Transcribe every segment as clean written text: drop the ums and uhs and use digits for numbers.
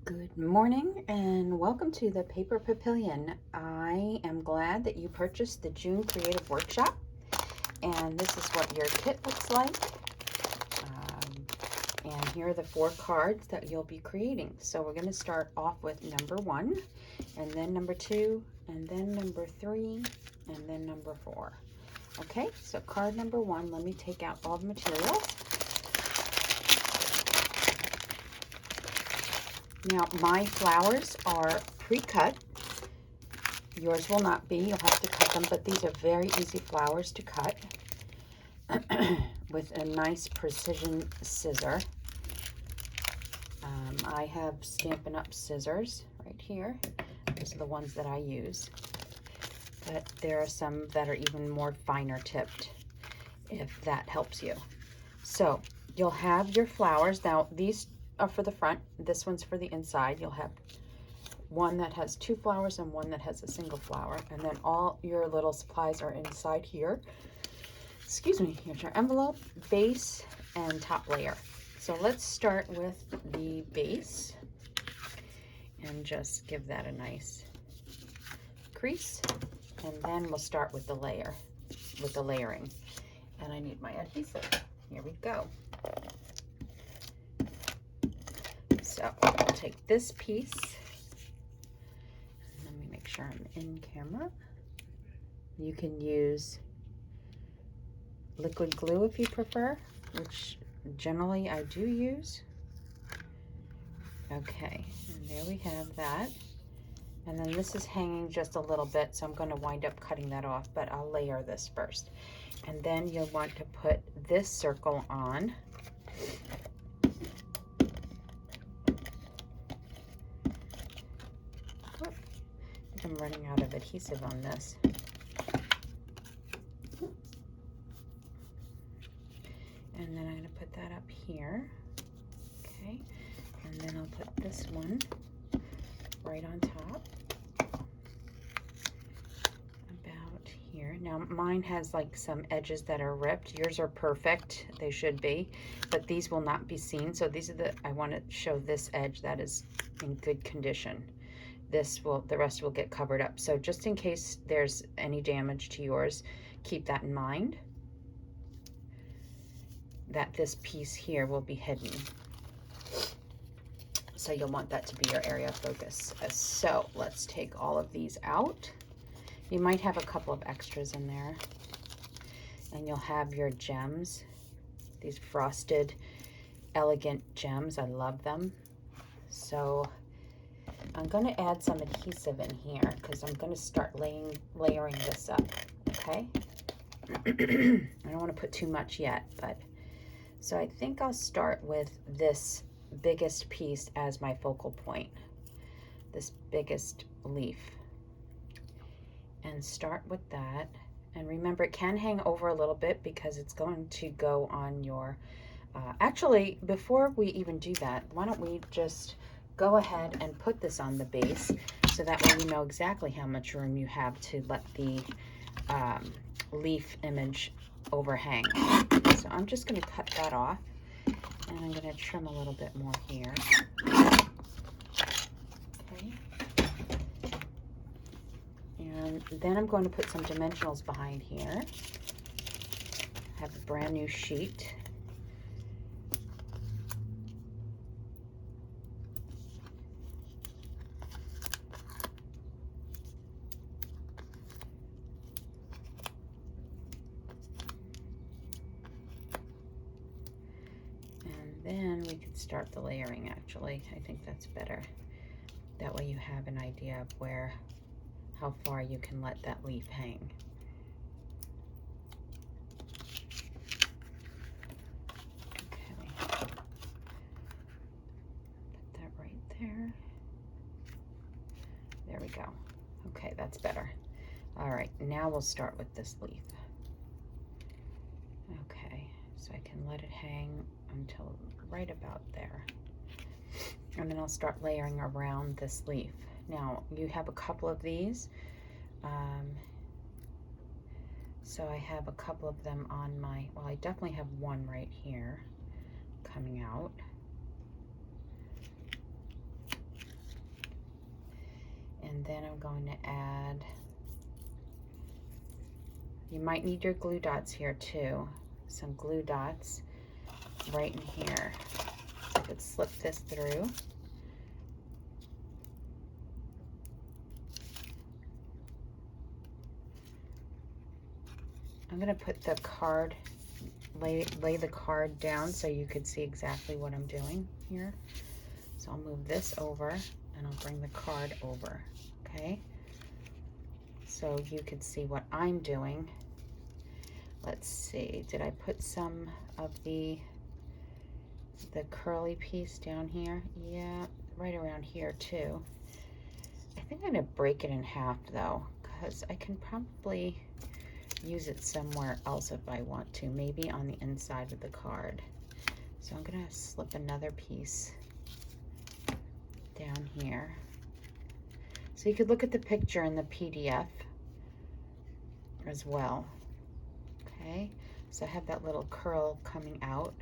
Good morning and welcome to the Paper Papillion. I am glad that you purchased the June Creative Workshop, and this is what your kit looks like. And here are the 4 cards that you'll be creating. So we're going to start off with number 1, and then number 2, and then number 3, and then number 4. Okay, so card number 1, let me take out all the materials. Now, my flowers are pre-cut. Yours will not be. You'll have to cut them, but these are very easy flowers to cut with a nice precision scissor. I have Stampin' Up! Scissors right here. Those are the ones that I use. But there are some that are even more finer tipped, if that helps you. So you'll have your flowers. Now, these are for the front. This one's for the inside. You'll have one that has 2 flowers and one that has a single flower, and then all your little supplies are inside here. Excuse me. Here's your envelope, base, and top layer. So let's start with the base and just give that a nice crease, and then we'll start with the layering. And I need my adhesive. Here we go. So I'll take this piece. Let me make sure I'm in camera. You can use liquid glue if you prefer, which generally I do use. Okay, and there we have that. And then this is hanging just a little bit, so I'm going to wind up cutting that off, but I'll layer this first. And then you'll want to put this circle on. I'm running out of adhesive on this. And then I'm going to put that up here. Okay. And then I'll put this one right on top. About here. Now mine has like some edges that are ripped. Yours are perfect. They should be. But these will not be seen. So these are I want to show this edge that is in good condition. The rest will get covered up. So just in case there's any damage to yours, keep that in mind, that this piece here will be hidden. So you'll want that to be your area of focus. So let's take all of these out. You might have a couple of extras in there. And you'll have your gems, these frosted, elegant gems. I love them. So I'm going to add some adhesive in here because I'm going to start layering this up, okay? I don't want to put too much yet, but so I think I'll start with this biggest piece as my focal point, this biggest leaf, and start with that. And remember, it can hang over a little bit because it's going to go on your, actually, before we even do that, why don't we just go ahead and put this on the base so that way you know exactly how much room you have to let the leaf image overhang. So I'm just going to cut that off, and I'm going to trim a little bit more here. Okay. And then I'm going to put some dimensionals behind here. I have a brand new sheet. Then we can start the layering. Actually, I think that's better. That way you have an idea of how far you can let that leaf hang. Okay, put that right there. There we go. Okay, that's better. All right, now we'll start with this leaf. Okay, so I can let it hang until right about there. And then I'll start layering around this leaf. Now, you have a couple of these. So I have a couple of them on my, well, I definitely have one right here coming out. going to add, you might need your glue dots here too. Some glue dots right in here. I could slip this through. I'm going to put the card, lay the card down so you could see exactly what I'm doing here. So I'll move this over and I'll bring the card over, okay? So you could see what I'm doing. Let's see, did I put some of the curly piece down here? Yeah, right around here too. I think I'm gonna break it in half though, because I can probably use it somewhere else if I want to, maybe on the inside of the card. So I'm gonna slip another piece down here. So you could look at the picture in the PDF as well. Okay, so I have that little curl coming out.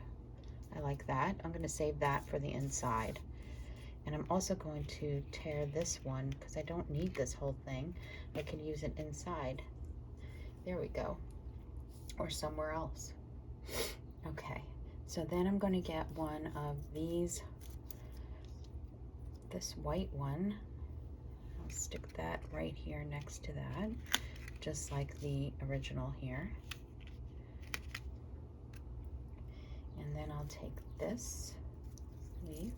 I like that. I'm going to save that for the inside. And I'm also going to tear this one because I don't need this whole thing. I can use it inside. There we go. Or somewhere else. Okay, so then I'm going to get one of these, this white one. I'll stick that right here next to that, just like the original here. And then I'll take this leaf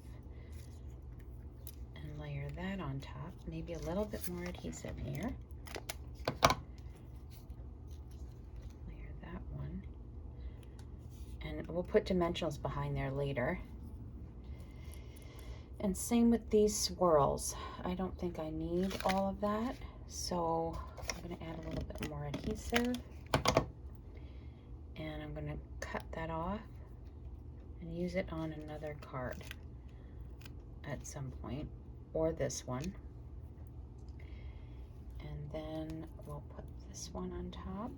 and layer that on top. Maybe a little bit more adhesive here. Layer that one. And we'll put dimensionals behind there later. And same with these swirls. I don't think I need all of that, so I'm going to add a little bit more adhesive. And I'm going to cut that off and use it on another card at some point, or this one. And then we'll put this one on top.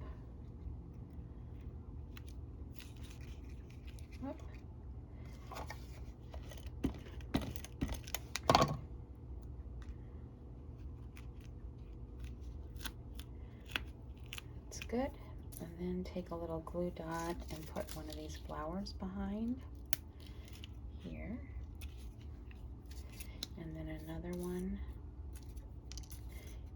Whoop. That's good. And then take a little glue dot and put one of these flowers behind here. And then another one.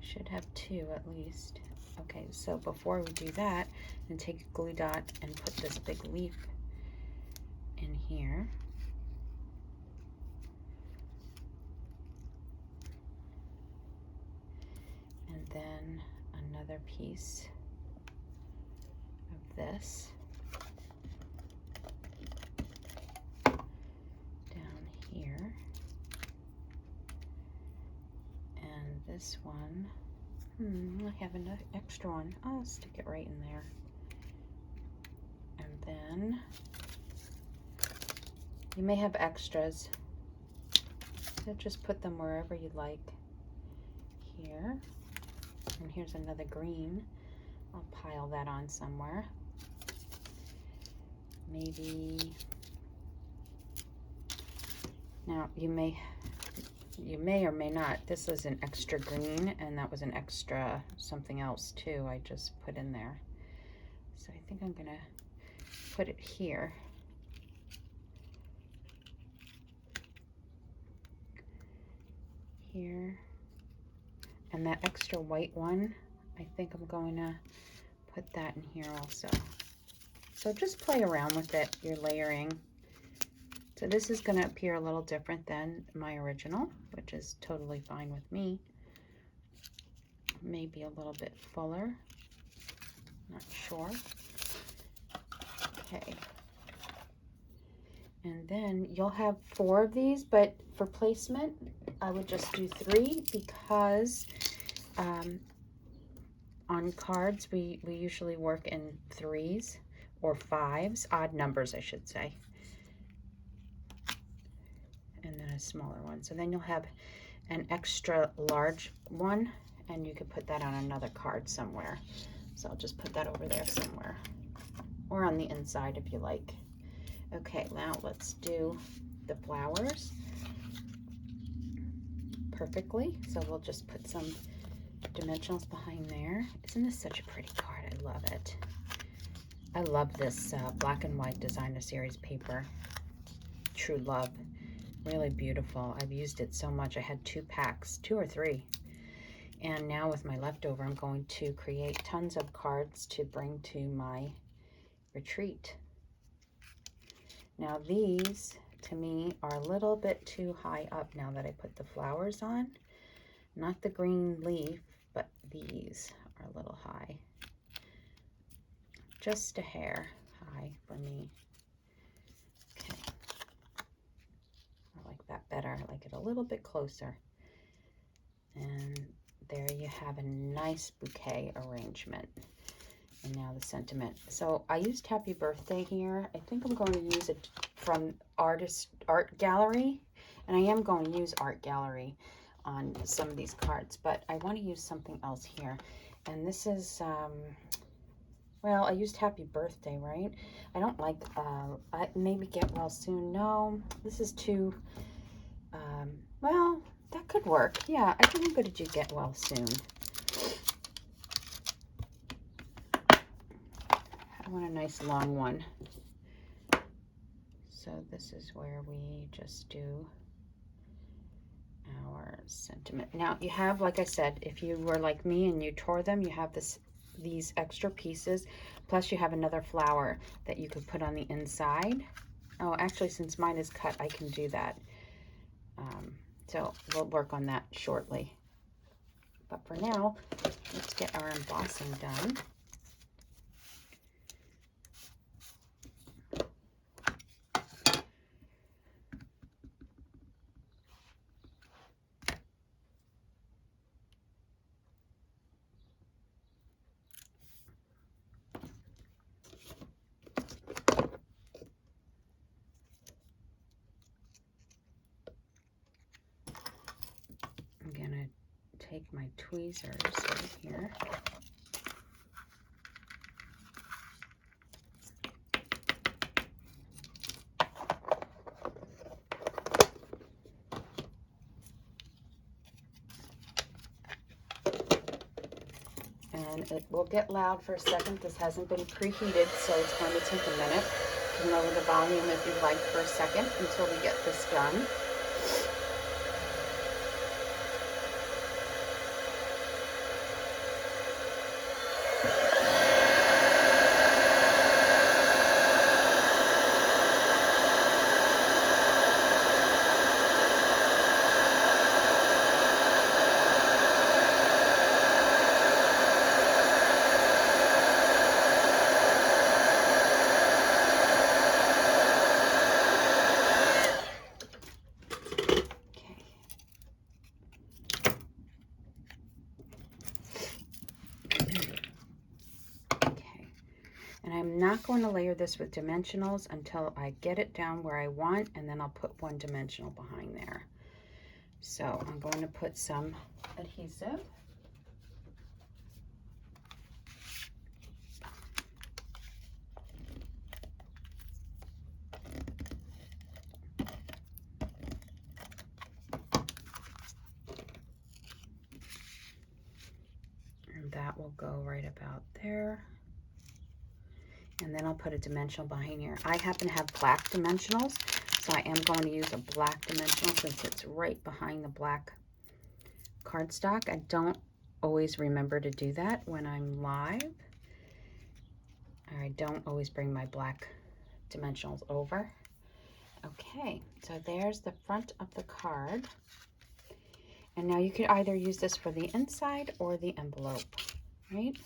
Should have two at least. Okay, so before we do that, then take a glue dot and put this big leaf in here. And then another piece of this down here. And this one, I have an extra one. I'll stick it right in there. And then you may have extras, so just put them wherever you like. Here, and here's another green. I'll pile that on somewhere. Maybe, now you may or may not, this is an extra green and that was an extra something else too I just put in there. So I think I'm gonna put it here. Here. And that extra white one, I think I'm going to put that in here also. So just play around with it, you're layering. So this is going to appear a little different than my original, which is totally fine with me. Maybe a little bit fuller, not sure. Okay. And then you'll have 4 of these, but for placement, I would just do 3 because on cards, we usually work in 3s or 5s, odd numbers, I should say. And then a smaller one. So then you'll have an extra large one, and you could put that on another card somewhere. So I'll just put that over there somewhere, or on the inside if you like. Okay, now let's do the flowers perfectly. So we'll just put some dimensionals behind there. Isn't this such a pretty card? I love it. I love this black and white designer series paper. True Love. Really beautiful. I've used it so much. I had 2 packs, 2 or 3. And now with my leftover, I'm going to create tons of cards to bring to my retreat. Now these, to me, are a little bit too high up now that I put the flowers on. Not the green leaf, but these are a little high. Just a hair high for me. Okay. I like that better. I like it a little bit closer. And there you have a nice bouquet arrangement. And now the sentiment. So I used Happy Birthday here. I think I'm going to use it from Art Gallery. And I am going to use Art Gallery on some of these cards. But I want to use something else here. And this is, well, I used Happy Birthday, right? I don't like, maybe Get Well Soon. No, this is too, well, that could work. Yeah, I think I'm going to do Get Well Soon. I want a nice long one. So this is where we just do our sentiment. Now you have, like I said, if you were like me and you tore them, you have these extra pieces, plus you have another flower that you could put on the inside. Oh, actually, since mine is cut, I can do that. So we'll work on that shortly. But for now, let's get our embossing done. I'm gonna take my tweezers right here. And it will get loud for a second. This hasn't been preheated, so it's going to take a minute. You can lower the volume if you'd like for a second until we get this done. And I'm not going to layer this with dimensionals until I get it down where I want, and then I'll put 1 dimensional behind there. So I'm going to put some adhesive. And that will go right about there. And then I'll put a dimensional behind here. I happen to have black dimensionals, so I am going to use a black dimensional since it's right behind the black cardstock. I don't always remember to do that when I'm live. Or I don't always bring my black dimensionals over. Okay, so there's the front of the card. And now you could either use this for the inside or the envelope, right?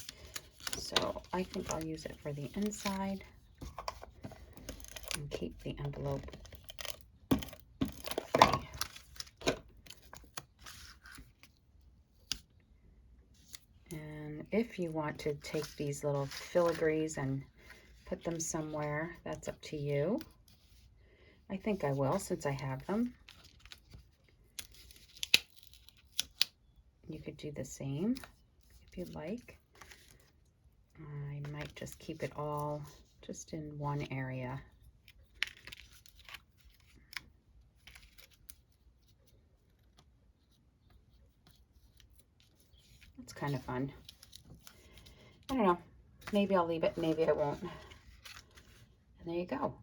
So I think I'll use it for the inside and keep the envelope free. And if you want to take these little filigrees and put them somewhere, that's up to you. I think I will since I have them. You could do the same if you'd like. I might just keep it all just in one area. It's kind of fun. I don't know. Maybe I'll leave it, maybe I won't. And there you go.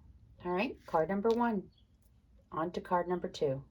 All right, card number 1. On to card number 2.